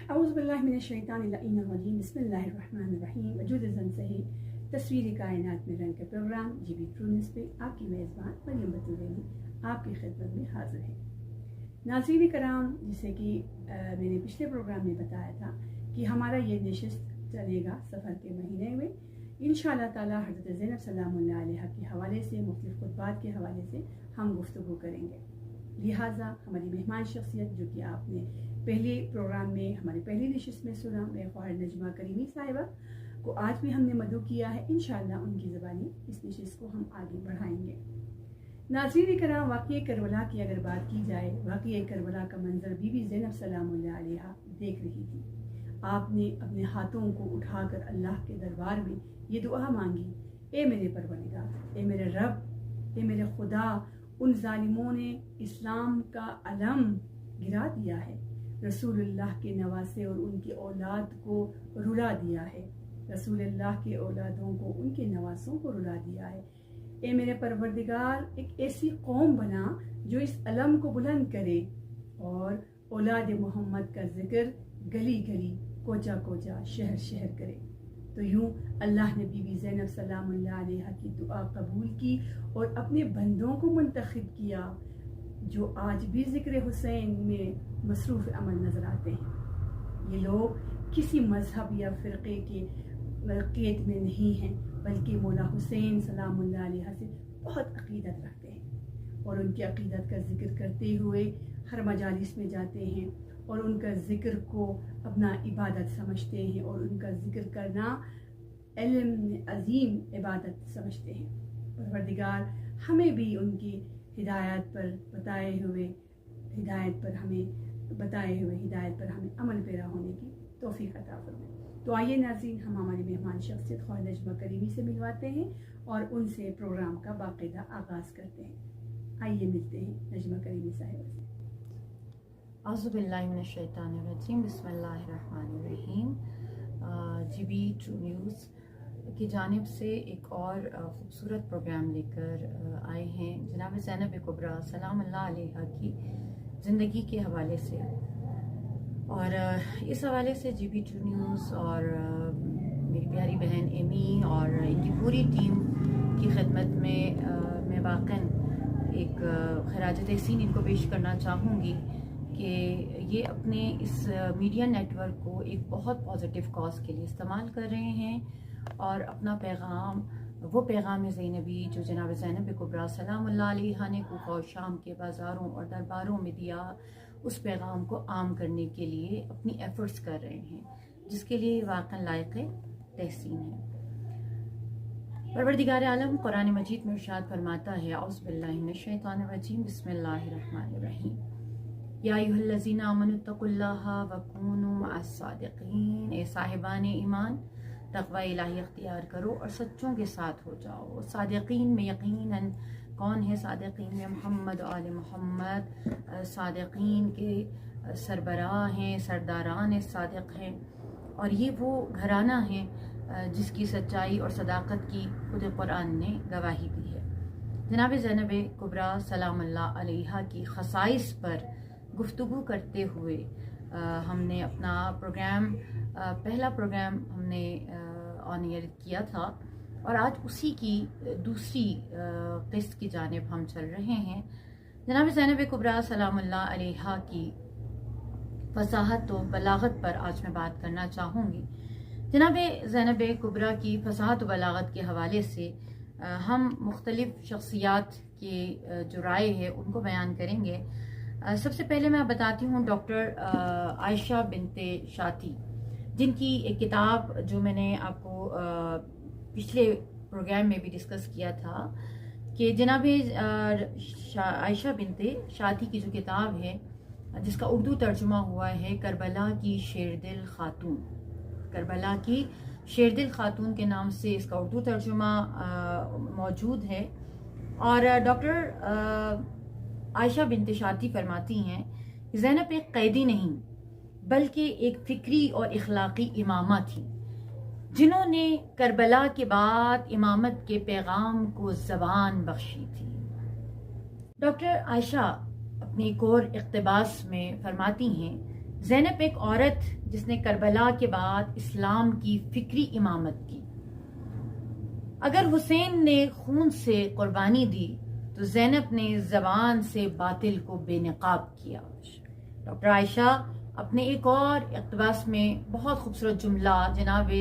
اعوذ باللہ من الشیطان اللعین الرجیم، بسم اللہ الرحمن الرحیم۔ وجود زن صحیح تصویری کائنات میں رنگ کا program G B true news پہ آپ کی میزبان مریم بطوریلی آپ کی خدمت میں حاضر ہے۔ ناظرین کرام، جیسے کہ میں نے پچھلے پروگرام میں بتایا تھا کہ ہمارا یہ نشست چلے گا سفر کے مہینے میں انشاءاللہ تعالی حضرت زینب سلام اللہ علیہ کے حوالے سے، مختلف خطبات کے حوالے سے ہم گفتگو کریں گے۔ لہٰذا ہماری مہمان شخصیت جو کہ آپ نے پہلے پروگرام میں ہماری پہلی نشست میں سنا، میں خواہر نجمہ کریمی صاحبہ کو آج بھی ہم نے مدعو کیا ہے، انشاءاللہ ان کی زبانی اس نشست کو ہم آگے بڑھائیں گے۔ ناظرین کرام، واقعہ کربلا کی اگر بات کی جائے، واقعہ کربلا کا منظر بی بی زینب سلام اللہ علیہ دیکھ رہی تھی۔ آپ نے اپنے ہاتھوں کو اٹھا کر اللہ کے دربار میں یہ دعا مانگی، اے میرے پروردگار، اے میرے رب، اے میرے خدا، ان ظالموں نے اسلام کا علم گرا دیا ہے، رسول اللہ کے نواسے اور ان کی اولاد کو رلا دیا ہے، رسول اللہ کے اولادوں کو، ان کے نواسوں کو رلا دیا ہے۔ اے میرے پروردگار، ایک ایسی قوم بنا جو اس علم کو بلند کرے اور اولاد محمد کا ذکر گلی گلی، کوچا کوچا، شہر شہر کرے۔ تو یوں اللہ نے بی بی زینب سلام اللہ علیہ کی دعا قبول کی اور اپنے بندوں کو منتخب کیا جو آج بھی ذکر حسین میں مصروف عمل نظر آتے ہیں۔ یہ لوگ کسی مذہب یا فرقے کے قید میں نہیں ہیں، بلکہ مولا حسین سلام اللہ علیہ سے بہت عقیدت رکھتے ہیں اور ان کی عقیدت کا ذکر کرتے ہوئے ہر مجالس میں جاتے ہیں اور ان کا ذکر کو اپنا عبادت سمجھتے ہیں اور ان کا ذکر کرنا علم عظیم عبادت سمجھتے ہیں۔ پروردگار ہمیں بھی ان کی ہدایت پر ہدایت پر ہمیں عمل پیرا ہونے کی توفیق عطا فرمائے۔ تو آئیے ناظرین، ہم ہماری مہمان شخصیت خواہر نجمہ کریمی سے ملواتے ہیں اور ان سے پروگرام کا باقاعدہ آغاز کرتے ہیں۔ آئیے ملتے ہیں نجمہ کریمی صاحبہ سے۔ اعوذ باللہ من الشیطان الرجیم، بسم اللہ الرحمن الرحیم۔ جی بی ٹرو نیوز کی جانب سے ایک اور خوبصورت پروگرام لے کر آئے ہیں جناب زینب کبریٰ سلام اللہ علیہ کی زندگی کے حوالے سے، اور اس حوالے سے جی بی ٹرو نیوز اور میری پیاری بہن ایمی اور ان کی پوری ٹیم کی خدمت میں واقعاً ایک خراج تحسین ان کو پیش کرنا چاہوں گی کہ یہ اپنے اس میڈیا نیٹ ورک کو ایک بہت پازیٹیو کاز کے لیے استعمال کر رہے ہیں اور اپنا پیغام، وہ پیغام زینبی جو جناب زینب کبریٰ سلام اللہ علیہ نے کوفہ و شام کے بازاروں اور درباروں میں دیا، اس پیغام کو عام کرنے کے لیے اپنی ایفرٹس کر رہے ہیں، جس کے لیے واقعا لائق تحسین ہے۔ پروردگار عالم قرآن مجید میں ارشاد فرماتا ہے، اعوذ باللہ من الشیطان الرجیم، بسم اللہ الرحمن الرحیم، یا ایھا الذین آمنوا اتقوا اللہ وکونوا مع الصادقین، اے صاحبان ایمان تقوی الہی اختیار کرو اور سچوں کے ساتھ ہو جاؤ۔ صادقین میں یقیناً کون ہے؟ صادقین میں محمد و آل محمد صادقین کے سربراہ ہیں، سرداران صادق ہیں، اور یہ وہ گھرانہ ہیں جس کی سچائی اور صداقت کی خود قرآن نے گواہی دی ہے۔ جناب زینب کبریٰ سلام اللہ علیہ کی خصائص پر گفتگو کرتے ہوئے ہم نے اپنا پہلا پروگرام ہم نے آن ایئر کیا تھا، اور آج اسی کی دوسری قسط کی جانب ہم چل رہے ہیں۔ جناب زینب کبریٰ سلام اللہ علیہ کی فصاحت و بلاغت پر آج میں بات کرنا چاہوں گی۔ جناب زینب کبریٰ کی فصاحت و بلاغت کے حوالے سے ہم مختلف شخصیات کے جو رائے ہے ان کو بیان کریں گے۔ سب سے پہلے میں بتاتی ہوں ڈاکٹر عائشہ بنت شاطی، جن کی ایک کتاب جو میں نے آپ کو پچھلے پروگرام میں بھی ڈسکس کیا تھا کہ جناب عائشہ بنت شاطی کی جو کتاب ہے جس کا اردو ترجمہ ہوا ہے کربلا کی شیردل خاتون، کربلا کی شیردل خاتون کے نام سے اس کا اردو ترجمہ موجود ہے۔ اور ڈاکٹر عائشہ بنت شاطی فرماتی ہیں کہ زینب ایک قیدی نہیں بلکہ ایک فکری اور اخلاقی امامہ تھی، جنہوں نے کربلا کے بعد امامت کے پیغام کو زبان بخشی تھی۔ ڈاکٹر عائشہ اپنی ایک اور اقتباس میں فرماتی ہیں، زینب ایک عورت جس نے کربلا کے بعد اسلام کی فکری امامت کی. اگر حسین نے خون سے قربانی دی تو زینب نے زبان سے باطل کو بے نقاب کیا. ڈاکٹر عائشہ اپنے ایک اور اقتباس میں بہت خوبصورت جملہ جناب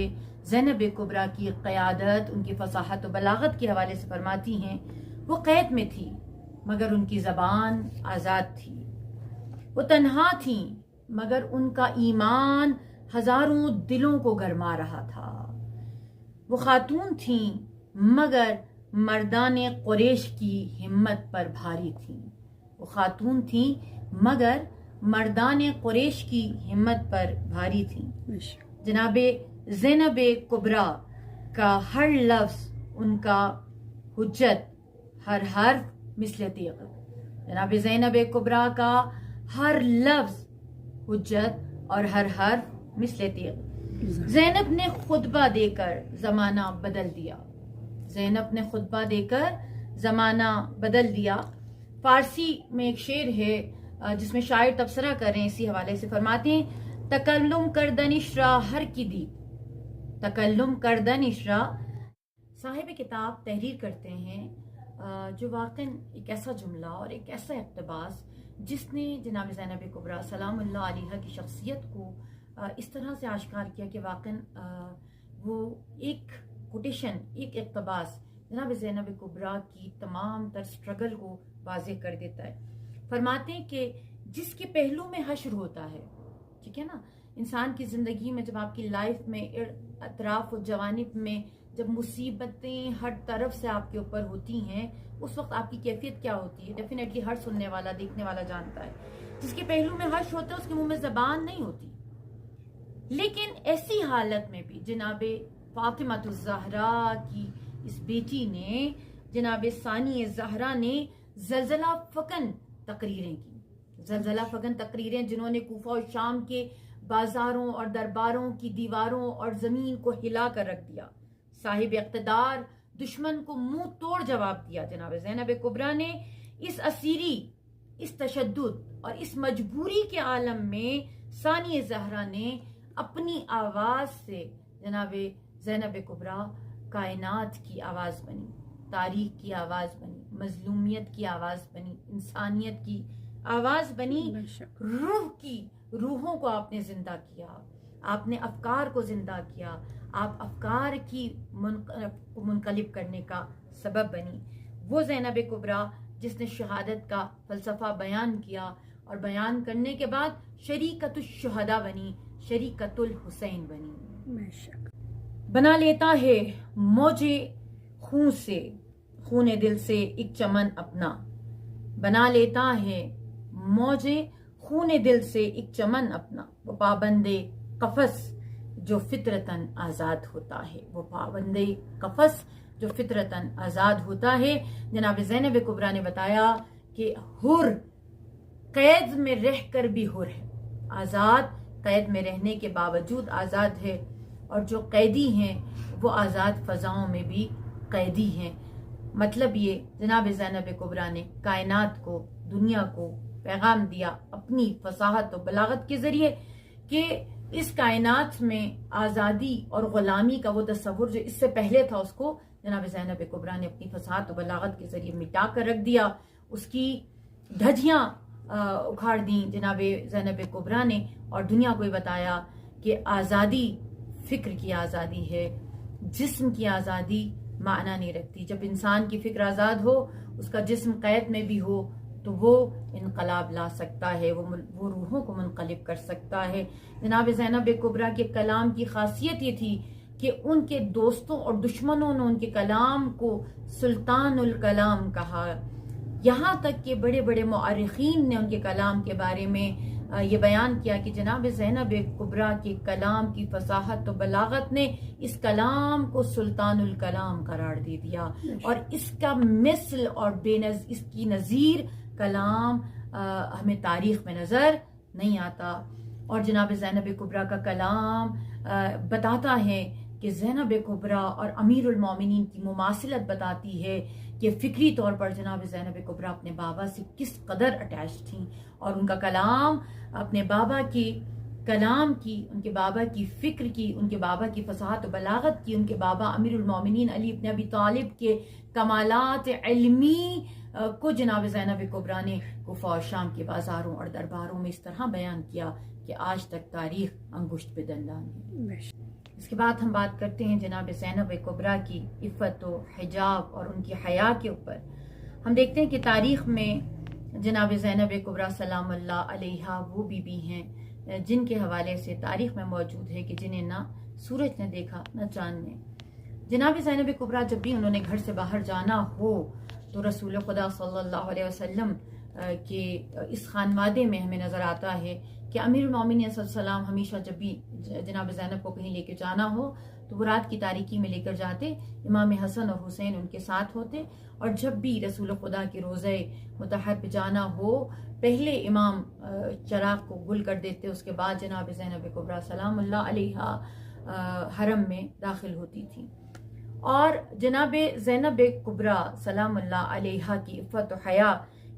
زینب کبریٰ کی قیادت، ان کی فصاحت و بلاغت کے حوالے سے فرماتی ہیں. وہ قید میں تھی مگر ان کی زبان آزاد تھی. وہ تنہا تھیں مگر ان کا ایمان ہزاروں دلوں کو گرما رہا تھا. وہ خاتون تھیں مگر مردان قریش کی ہمت پر بھاری تھیں. وہ خاتون تھیں مگر مردان قریش کی ہمت پر بھاری تھیں. جناب زینب کبریٰ کا ہر لفظ ان کا حجت، ہر حرف مثل تیغ. جناب زینب کبریٰ کا ہر لفظ حجت اور ہر حرف مثل تیغ. زینب نے خطبہ دے کر زمانہ بدل دیا. زینب نے خطبہ دے کر زمانہ بدل دیا. فارسی میں ایک شعر ہے جس میں شاعر تبصرہ کر رہے ہیں، اسی حوالے سے فرماتے ہیں: تکلم کردنش را ہر کی دید، تکلم کردنش را. صاحب کتاب تحریر کرتے ہیں جو واقعاً ایک ایسا جملہ اور ایک ایسا اقتباس جس نے جناب زینب کبریٰ سلام اللہ علیہا کی شخصیت کو اس طرح سے آشکار کیا کہ واقعاً وہ ایک کوٹیشن، ایک اقتباس جناب زینب کبریٰ کی تمام تر سٹرگل کو واضح کر دیتا ہے. فرماتے ہیں کہ جس کے پہلو میں حشر ہوتا ہے، ٹھیک ہے نا، انسان کی زندگی میں جب آپ کی لائف میں اطراف و جوانب میں جب مصیبتیں ہر طرف سے آپ کے اوپر ہوتی ہیں، اس وقت آپ کی کیفیت کیا ہوتی ہے؟ ڈیفینیٹلی ہر سننے والا، دیکھنے والا جانتا ہے. جس کے پہلو میں حشر ہوتا ہے اس کے منہ میں زبان نہیں ہوتی. لیکن ایسی حالت میں بھی جناب فاطمہ الزہرا کی اس بیٹی نے، جناب ثانی زہرا نے زلزلہ فکن تقریریں کی. زلزلہ فکن تقریریں جنہوں نے کوفہ اور شام کے بازاروں اور درباروں کی دیواروں اور زمین کو ہلا کر رکھ دیا. صاحب اقتدار دشمن کو منہ توڑ جواب دیا. جناب زینب کبریٰ نے اس اسیری، اس تشدد اور اس مجبوری کے عالم میں ثانی زہرا نے اپنی آواز سے، جناب زینب کبریٰ کائنات کی آواز بنی، تاریخ کی آواز بنی، مظلومیت کی آواز بنی، انسانیت کی آواز بنی. روح کی روحوں کو آپ نے زندہ کیا، آپ نے افکار کو زندہ کیا، آپ افکار کی منقلب کرنے کا سبب بنی. وہ زینب کبریٰ جس نے شہادت کا فلسفہ بیان کیا اور بیان کرنے کے بعد شریکت الشہداء بنی، شریکت الحسین بنی. بنا لیتا ہے موجے خون سے، خون دل سے ایک چمن اپنا. بنا لیتا ہے موجے خون دل سے ایک چمن اپنا. وہ پابند قفس جو فطرتاً آزاد ہوتا ہے، وہ پابند قفس جو فطرتاً آزاد ہوتا ہے. جناب زینب کبریٰ نے بتایا کہ حر قید میں رہ کر بھی حر ہے، آزاد قید میں رہنے کے باوجود آزاد ہے، اور جو قیدی ہیں وہ آزاد فضاؤں میں بھی قیدی ہیں. مطلب یہ جناب زینب کبریٰ نے کائنات کو، دنیا کو پیغام دیا اپنی فصاحت و بلاغت کے ذریعے کہ اس کائنات میں آزادی اور غلامی کا وہ تصور جو اس سے پہلے تھا، اس کو جناب زینب کبریٰ نے اپنی فصاحت و بلاغت کے ذریعے مٹا کر رکھ دیا. اس کی دھجیاں اکھاڑ دیں جناب زینب کبریٰ نے، اور دنیا کو یہ بتایا کہ آزادی فکر کی آزادی ہے، جسم کی آزادی معنی نہیں رکھتی. جب انسان کی فکر آزاد ہو، اس کا جسم قید میں بھی ہو، تو وہ انقلاب لا سکتا ہے، وہ روحوں کو منقلب کر سکتا ہے. جناب زینب کبریٰ کے کلام کی خاصیت یہ تھی کہ ان کے دوستوں اور دشمنوں نے ان کے کلام کو سلطان الکلام کہا. یہاں تک کہ بڑے بڑے مؤرخین نے ان کے کلام کے بارے میں یہ بیان کیا کہ جناب زینب کبریٰ کے کلام کی فصاحت و بلاغت نے اس کلام کو سلطان الکلام قرار دے دیا، اور اس کا مثل اور اس کی نظیر کلام ہمیں تاریخ میں نظر نہیں آتا. اور جناب زینب کبریٰ کا کلام بتاتا ہے کہ زینب کبریٰ اور امیر المومنین کی مماثلت بتاتی ہے کہ فکری طور پر جناب زینب کبریٰ اپنے بابا سے کس قدر اٹیچ تھیں، اور ان کا کلام اپنے بابا کی کلام کی، ان کے بابا کی فکر کی، ان کے بابا کی فصاحت و بلاغت کی، ان کے بابا امیر المومنین علی بن ابی طالب کے کمالات علمی کو جناب زینب کبریٰ نے کوفہ اور شام کے بازاروں اور درباروں میں اس طرح بیان کیا کہ آج تک تاریخ انگشت پہ دندان ہے۔ اس کے بعد ہم بات کرتے ہیں جناب زینب کبریٰ کی عفت و حجاب اور ان کی حیا کے اوپر۔ ہم دیکھتے ہیں کہ تاریخ میں جناب زینب کبریٰ سلام اللہ علیہا وہ بیوی ہیں جن کے حوالے سے تاریخ میں موجود ہے کہ جنہیں نہ سورج نے دیکھا نہ چاند نے۔ جناب زینب کبریٰ جب بھی انہوں نے گھر سے باہر جانا ہو تو رسول خدا صلی اللہ علیہ وسلم کے اس خانوادے میں ہمیں نظر آتا ہے کہ امیر المومنین صلی اللہ علیہ وسلم ہمیشہ جب بھی جناب زینب کو کہیں لے کے جانا ہو تو وہ رات کی تاریکی میں لے کر جاتے، امام حسن اور حسین ان کے ساتھ ہوتے، اور جب بھی رسول خدا کے روضہ مطہر پہ جانا ہو پہلے امام چراغ کو گل کر دیتے، اس کے بعد جناب زینب کبریٰ سلام اللہ علیہا حرم میں داخل ہوتی تھی۔ اور جناب زینب کبریٰ سلام اللہ علیہا کی عفت و حیا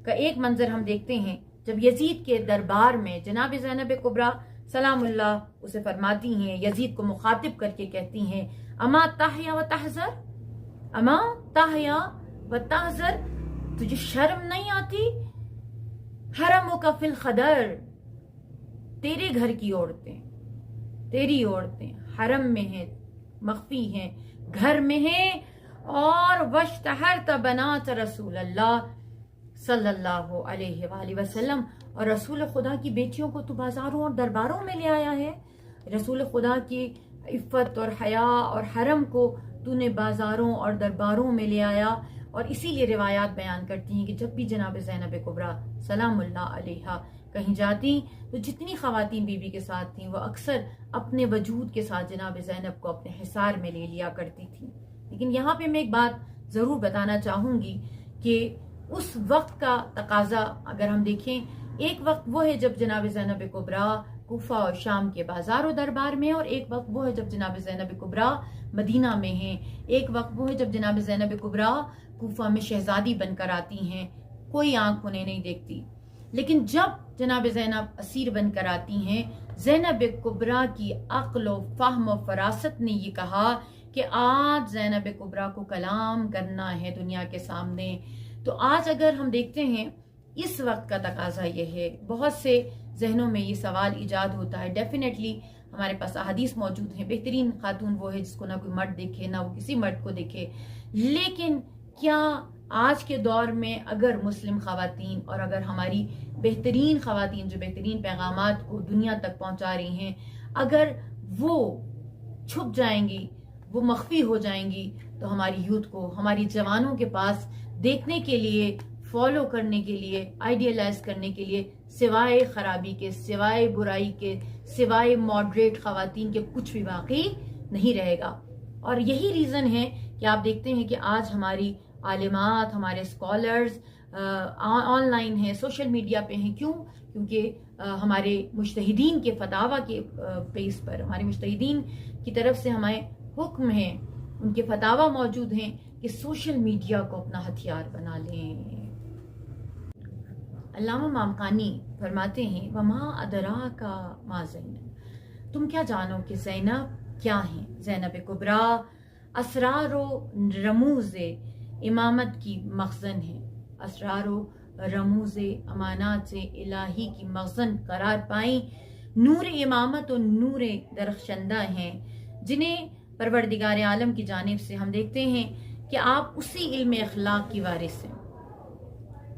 کا ایک منظر ہم دیکھتے ہیں جب یزید کے دربار میں جناب زینب کبریٰ سلام اللہ اسے فرماتی ہیں، یزید کو مخاطب کر کے کہتی ہیں، اما تحیا و تحذر، اما تحیا و تحذر، تجھے شرم نہیں آتی؟ حرمک فی الخدر، تیرے گھر کی عورتیں، تیری عورتیں حرم میں ہیں، مخفی ہیں، گھر میں ہیں، اور واشتہرت بنات رسول اللہ صلی اللہ علیہ وآلہ وسلم، اور رسول خدا کی بیٹیوں کو تو بازاروں اور درباروں میں لے آیا ہے۔ رسول خدا کی عفت اور حیا اور حرم کو تو نے بازاروں اور درباروں میں لے آیا۔ اور اسی لیے روایات بیان کرتی ہیں کہ جب بھی جناب زینب کبریٰ سلام اللہ علیہا کہیں جاتی تو جتنی خواتین بی بی کے ساتھ تھیں وہ اکثر اپنے وجود کے ساتھ جناب زینب کو اپنے حصار میں لے لیا کرتی تھیں۔ لیکن یہاں پہ میں ایک بات ضرور بتانا چاہوں گی کہ اس وقت کا تقاضا اگر ہم دیکھیں، ایک وقت وہ ہے جب جناب زینب کبریٰ کوفہ اور شام کے بازار و دربار میں، اور ایک وقت وہ ہے جب جناب زینب کبریٰ مدینہ میں ہیں، ایک وقت وہ ہے جب جناب زینب کبریٰ کوفہ میں شہزادی بن کر آتی ہیں، کوئی آنکھ انہیں نہیں دیکھتی۔ لیکن جب جناب زینب اسیر بن کر آتی ہیں، زینب کبریٰ کی عقل و فہم و فراست نے یہ کہا کہ آج زینب کبریٰ کو کلام کرنا ہے دنیا کے سامنے۔ تو آج اگر ہم دیکھتے ہیں اس وقت کا تقاضا یہ ہے، بہت سے ذہنوں میں یہ سوال ایجاد ہوتا ہے، ڈیفینیٹلی ہمارے پاس احادیث موجود ہیں، بہترین خاتون وہ ہے جس کو نہ کوئی مرد دیکھے نہ وہ کسی مرد کو دیکھے، لیکن کیا آج کے دور میں اگر مسلم خواتین اور اگر ہماری بہترین خواتین جو بہترین پیغامات کو دنیا تک پہنچا رہی ہیں، اگر وہ چھپ جائیں گی، وہ مخفی ہو جائیں گی، تو ہماری یوتھ کو، ہماری جوانوں کے پاس دیکھنے کے لیے، فالو کرنے کے لیے، آئیڈیلائز کرنے کے لیے سوائے خرابی کے، سوائے برائی کے، سوائے ماڈریٹ خواتین کے کچھ بھی باقی نہیں رہے گا۔ اور یہی ریزن ہے کہ آپ دیکھتے ہیں کہ آج ہماری عالمات، ہمارے اسکالرز آن لائن ہیں، سوشل میڈیا پہ ہیں۔ کیوں؟ کیونکہ ہمارے مجتہدین کے فتاوی کے بیس پر، ہمارے مجتہدین کی طرف سے ہمیں حکم ہے، ان کے فتاوی موجود ہیں کہ سوشل میڈیا کو اپنا ہتھیار بنا لیں۔ علامہ مامقانی فرماتے ہیں، وما ادراک ما زینب، تم کیا جانو کہ زینب کیا ہیں؟ زینب کبریٰ اسرار و رموز امامت کی مخزن ہے، اسرار و رموز امانات سے الہی کی مخزن قرار پائیں، نور امامت و نور درخشندہ ہیں، جنہیں پروردگار عالم کی جانب سے ہم دیکھتے ہیں کہ آپ اسی علم اخلاق کی وارث ہیں۔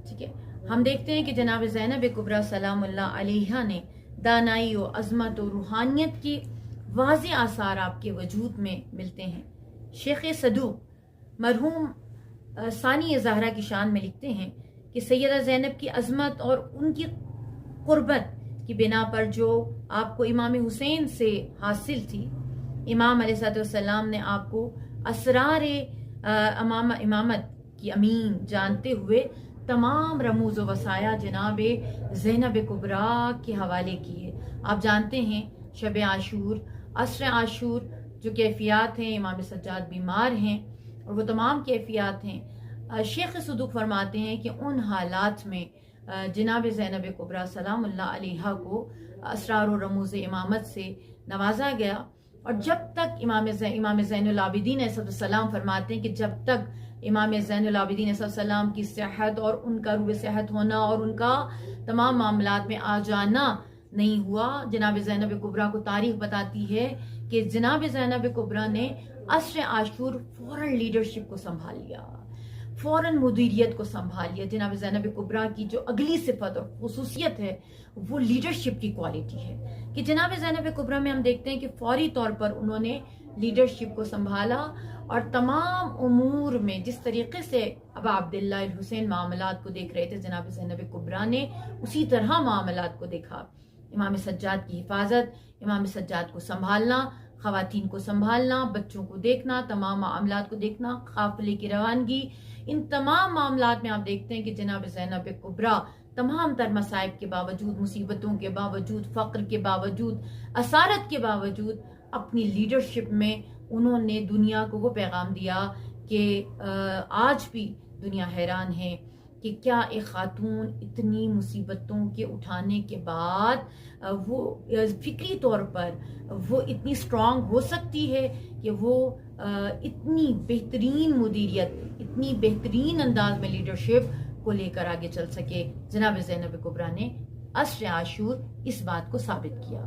ٹھیک ہے، ہم دیکھتے ہیں کہ جناب زینب کبریٰ سلام اللہ علیہا نے دانائی و عظمت و روحانیت کی واضح آثار آپ کے وجود میں ملتے ہیں۔ شیخ صدوق مرحوم ثانی زہرا کی شان میں لکھتے ہیں کہ سیدہ زینب کی عظمت اور ان کی قربت کی بنا پر جو آپ کو امام حسین سے حاصل تھی، امام علیہ السلام نے آپ کو اسرار امامت کی امین جانتے ہوئے تمام رموز و وصایا جناب زینب کبریٰ کے حوالے کیے۔ آپ جانتے ہیں شب عاشور، عصر عاشور جو کیفیات ہیں، امام سجاد بیمار ہیں اور وہ تمام کیفیات ہیں۔ شیخ صدوق فرماتے ہیں کہ ان حالات میں جناب زینب کبریٰ سلام اللہ علیہا کو اسرار و رموز امامت سے نوازا گیا. اور جب تک امام زین العابدین علیہ السلام فرماتے ہیں کہ جب تک امام زین العابدین علیہ السلام کی صحت اور ان کا روح صحت ہونا اور ان کا تمام معاملات میں آ جانا نہیں ہوا، جناب زینب کبریٰ کو تاریخ بتاتی ہے کہ جناب زینب کبریٰ نے عصر عاشور فوراً لیڈرشپ کو سنبھال لیا، فوراً مدیریت کو سنبھال لیا. جناب زینب کبریٰ کی جو اگلی صفت اور خصوصیت ہے وہ لیڈرشپ کی کوالٹی ہے کہ جناب زینب کبریٰ میں ہم دیکھتے ہیں کہ فوری طور پر انہوں نے لیڈرشپ کو سنبھالا اور تمام امور میں جس طریقے سے ابا عبداللہ الحسین معاملات کو دیکھ رہے تھے، جناب زینب کبریٰ نے اسی طرح معاملات کو دیکھا. امام سجاد کی حفاظت، امام سجاد کو سنبھالنا، خواتین کو سنبھالنا، بچوں کو دیکھنا، تمام معاملات کو دیکھنا، قافلے کی روانگی، ان تمام معاملات میں آپ دیکھتے ہیں کہ جناب زینب کبریٰ تمام تر مصائب کے باوجود، مصیبتوں کے باوجود، فقر کے باوجود، اسارت کے باوجود اپنی لیڈرشپ میں انہوں نے دنیا کو وہ پیغام دیا کہ آج بھی دنیا حیران ہے کہ کیا ایک خاتون اتنی مصیبتوں کے اٹھانے کے بعد وہ فکری طور پر وہ اتنی اسٹرانگ ہو سکتی ہے کہ وہ اتنی بہترین مدیریت، اتنی بہترین انداز میں لیڈرشپ کو لے کر آگے چل سکے. جناب زینب کبریٰ نے عصر عاشور اس بات کو ثابت کیا.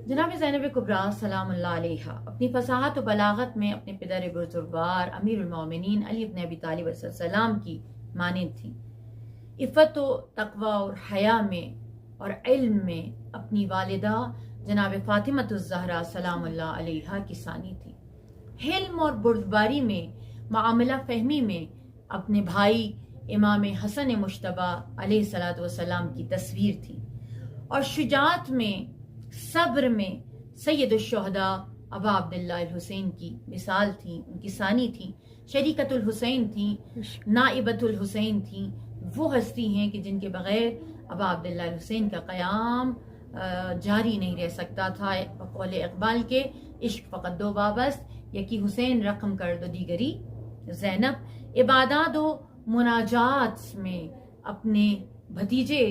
جناب زینب کبریٰ سلام اللہ علیہا اپنی فصاحت و بلاغت میں اپنے پدر بزرگوار امیر المومنین علی بن ابی طالب علیہ السلام کی مانند تھیں. عفت و تقوی اور حیا میں اور علم میں اپنی والدہ جناب فاطمۃ الزہرا سلام اللہ علیہا کی ثانی تھی. حلم اور بردباری میں، معاملہ فہمی میں اپنے بھائی امام حسن مجتبیٰ علیہ الصلوۃ والسلام کی تصویر تھی. اور شجاعت میں، صبر میں سید الشہداء ابا عبداللہ الحسین کی مثال تھیں، ان کی ثانی تھیں. شریکت الحسین تھیں، نائبت الحسین تھیں. وہ ہستی ہیں کہ جن کے بغیر ابا عبداللہ الحسین کا قیام جاری نہیں رہ سکتا تھا. بقول اقبال کے عشق فقط دو وابست، یکی حسین رقم کر دو دیگری زینب. عبادات و مناجات میں اپنے بھتیجے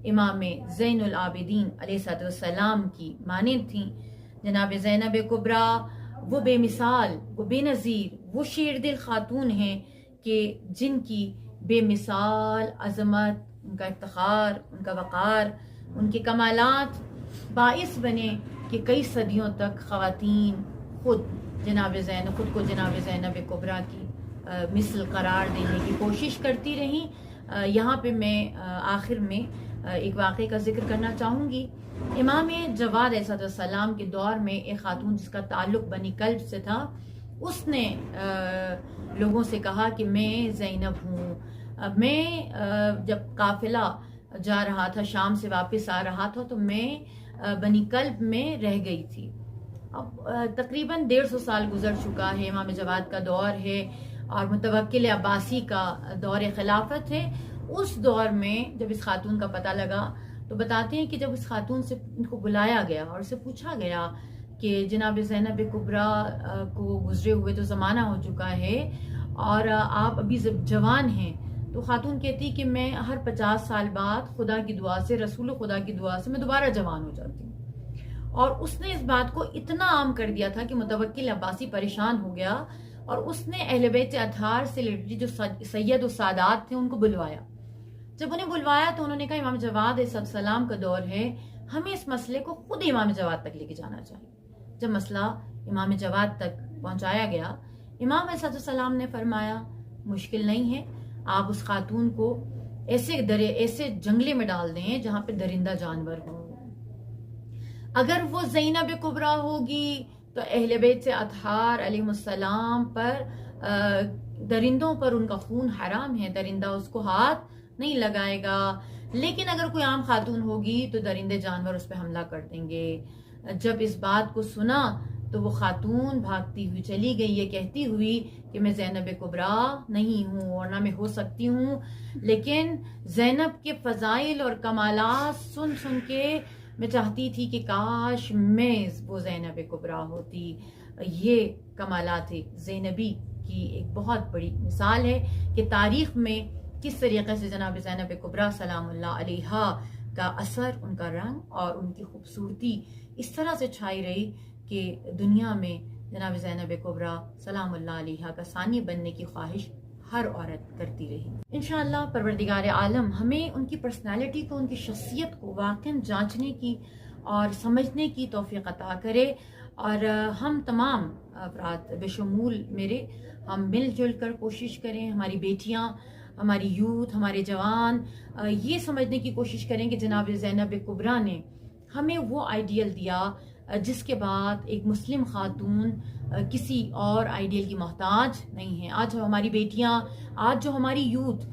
امام زین العابدین علیہ السلام کی مانند تھیں. جناب زینب کبریٰ وہ بے مثال، وہ بے نظیر، وہ شیر دل خاتون ہیں کہ جن کی بے مثال عظمت، ان کا افتخار، ان کا وقار، ان کے کمالات باعث بنے کہ کئی صدیوں تک خواتین خود کو جناب زینب کبریٰ کی مثل قرار دینے کی کوشش کرتی رہیں. یہاں پہ میں آخر میں ایک واقعے کا ذکر کرنا چاہوں گی. امام جواد علیہ السلام کے دور میں ایک خاتون جس کا تعلق بنی کلب سے تھا، اس نے لوگوں سے کہا کہ میں زینب ہوں. میں جب قافلہ جا رہا تھا، شام سے واپس آ رہا تھا، تو میں بنی کلب میں رہ گئی تھی. اب تقریباً 150 سال گزر چکا ہے، امام جواد کا دور ہے اور متوکل عباسی کا دور خلافت ہے. اس دور میں جب اس خاتون کا پتہ لگا تو بتاتے ہیں کہ جب اس خاتون سے ان کو بلایا گیا اور اسے پوچھا گیا کہ جناب زینب کبریٰ کو گزرے ہوئے تو زمانہ ہو چکا ہے اور آپ ابھی جوان ہیں، تو خاتون کہتی کہ میں ہر 50 سال بعد خدا کی دعا سے، رسول خدا کی دعا سے میں دوبارہ جوان ہو جاتی ہوں. اور اس نے اس بات کو اتنا عام کر دیا تھا کہ متوکل عباسی پریشان ہو گیا اور اس نے اہل بیت اطہار سے جو سید و سادات تھے ان کو بلوایا. جب انہیں بلوایا تو انہوں نے کہا امام جواد علیہ السلام کا دور ہے، ہمیں اس مسئلے کو خود امام جواد تک لے کے جانا چاہیے. جب مسئلہ امام جواد تک پہنچایا گیا، امام علیہ السلام نے فرمایا مشکل نہیں ہے، آپ اس خاتون کو ایسے جنگلے میں ڈال دیں جہاں پہ درندہ جانور ہوں. اگر وہ زینب کبریٰ ہوگی تو اہل بیت سے اطہار علیہ السلام پر درندوں پر ان کا خون حرام ہے، درندہ اس کو ہاتھ نہیں لگائے گا. لیکن اگر کوئی عام خاتون ہوگی تو درندے جانور اس پہ حملہ کر دیں گے. جب اس بات کو سنا تو وہ خاتون بھاگتی ہوئی چلی گئی، یہ کہتی ہوئی کہ میں زینب کبریٰ نہیں ہوں اور نہ میں ہو سکتی ہوں. لیکن زینب کے فضائل اور کمالات سن سن کے میں چاہتی تھی کہ کاش میں وہ زینب کبریٰ ہوتی. یہ کمالات زینبی کی ایک بہت بڑی مثال ہے کہ تاریخ میں کس طریقے سے جناب زینب کبریٰ سلام اللہ علیہا کا اثر، ان کا رنگ اور ان کی خوبصورتی اس طرح سے چھائی رہی کہ دنیا میں جناب زینب کبریٰ سلام اللہ علیہا کا ثانی بننے کی خواہش ہر عورت کرتی رہی۔ انشاءاللہ پروردگار عالم ہمیں ان کی پرسنالٹی کو، ان کی شخصیت کو واقعاً جانچنے کی اور سمجھنے کی توفیق عطا کرے، اور ہم تمام افراد بشمول میرے، ہم مل جل کر کوشش کریں، ہماری بیٹیاں، ہماری یوتھ، ہمارے جوان یہ سمجھنے کی کوشش کریں کہ جناب زینب کبریٰ نے ہمیں وہ آئیڈیل دیا جس کے بعد ایک مسلم خاتون کسی اور آئیڈیل کی محتاج نہیں ہے۔ آج ہماری بیٹیاں، آج جو ہماری یوتھ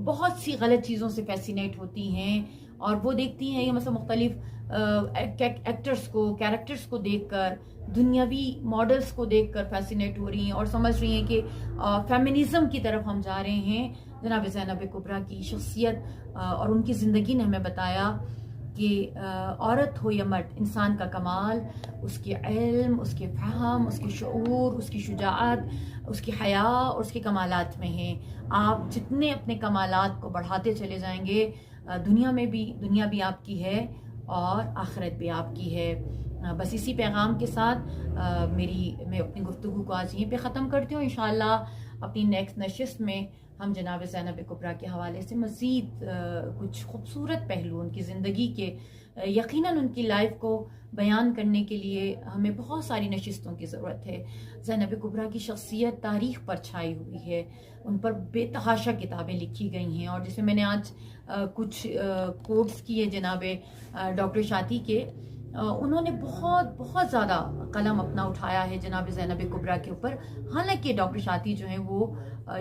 بہت سی غلط چیزوں سے فیسینیٹ ہوتی ہیں، اور وہ دیکھتی ہیں یہ مثلا مختلف ایکٹرز کو، کیریکٹرز کو دیکھ کر، دنیاوی ماڈلز کو دیکھ کر فیسینیٹ ہو رہی ہیں اور سمجھ رہی ہیں کہ فیمنزم کی طرف ہم جا رہے ہیں۔ جناب زینب کبریٰ کی شخصیت اور ان کی زندگی نے ہمیں بتایا کہ عورت ہو یا مرد، انسان کا کمال اس کے علم، اس کے فہم، اس کے شعور، اس کی شجاعت، اس کی حیا اور اس کے کمالات میں ہیں۔ آپ جتنے اپنے کمالات کو بڑھاتے چلے جائیں گے، دنیا بھی آپ کی ہے اور آخرت بھی آپ کی ہے۔ بس اسی پیغام کے ساتھ میں اپنی گفتگو کو آج یہیں پہ ختم کرتی ہوں۔ انشاءاللہ اپنی نیکسٹ نشست میں ہم جناب زینب کبریٰ کے حوالے سے مزید کچھ خوبصورت پہلو ان کی زندگی کے، یقیناً ان کی لائف کو بیان کرنے کے لیے ہمیں بہت ساری نشستوں کی ضرورت ہے۔ زینب کبریٰ کی شخصیت تاریخ پر چھائی ہوئی ہے، ان پر بے تحاشا کتابیں لکھی گئی ہیں، اور جس میں نے آج کچھ کوٹس کیے جناب ڈاکٹر شاطی کے، انہوں نے بہت زیادہ قلم اپنا اٹھایا ہے جناب زینب کبریٰ کے اوپر۔ حالانکہ ڈاکٹر شاطی جو ہیں وہ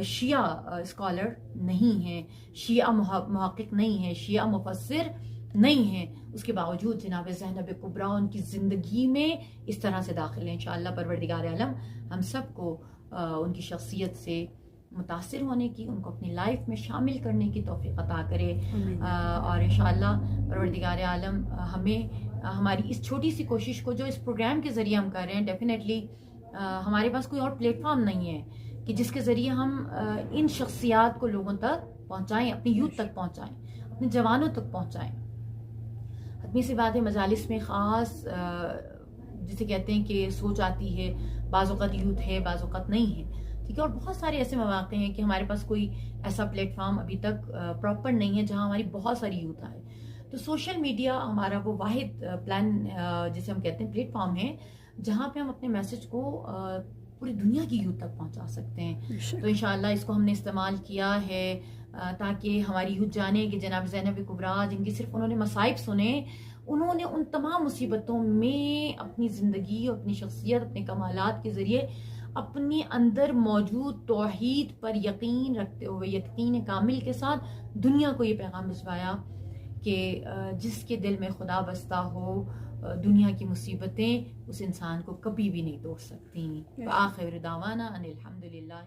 شیعہ اسکالر نہیں ہیں، شیعہ محقق نہیں ہیں، شیعہ مفسر نہیں ہیں، اس کے باوجود جناب زینب کبریٰ ان کی زندگی میں اس طرح سے داخل ہیں۔ انشاءاللہ پروردگار عالم ہم سب کو ان کی شخصیت سے متاثر ہونے کی، ان کو اپنی لائف میں شامل کرنے کی توفیق عطا کرے، اور انشاءاللہ پروردگار عالم ہمیں ہماری اس چھوٹی سی کوشش کو جو اس پروگرام کے ذریعے ہم کر رہے ہیں، ڈیفینیٹلی ہمارے پاس کوئی اور پلیٹ فارم نہیں ہے کہ جس کے ذریعے ہم ان شخصیات کو لوگوں تک پہنچائیں، اپنی یوتھ تک پہنچائیں، اپنے جوانوں تک پہنچائیں۔ حتمی سی بات ہے، مجالس میں خاص جسے کہتے ہیں کہ سوچ آتی ہے، بعض اوقات یوتھ ہے، بعض اوقات نہیں ہے، ٹھیک ہے، اور بہت سارے ایسے مواقع ہیں کہ ہمارے پاس کوئی ایسا پلیٹ فارم ابھی تک پراپر نہیں ہے جہاں ہماری بہت ساری یوتھ آئے۔ تو سوشل میڈیا ہمارا وہ واحد جسے ہم کہتے ہیں پلیٹ فارم ہے جہاں پہ ہم اپنے میسج کو پوری دنیا کی یوتھ تک پہنچا سکتے ہیں۔ تو انشاءاللہ اس کو ہم نے استعمال کیا ہے تاکہ ہماری یوتھ جانے کہ جناب زینب کبریٰ، جن کی صرف انہوں نے مصائب سنے، انہوں نے ان تمام مصیبتوں میں اپنی زندگی، اپنی شخصیت، اپنے کمالات کے ذریعے اپنے اندر موجود توحید پر یقین رکھتے ہوئے، یقین کامل کے ساتھ دنیا کو یہ پیغام بھجوایا کہ جس کے دل میں خدا بستا ہو، دنیا کی مصیبتیں اس انسان کو کبھی بھی نہیں توڑ سکتی۔ وآخر دعوانا ان الحمدللہ۔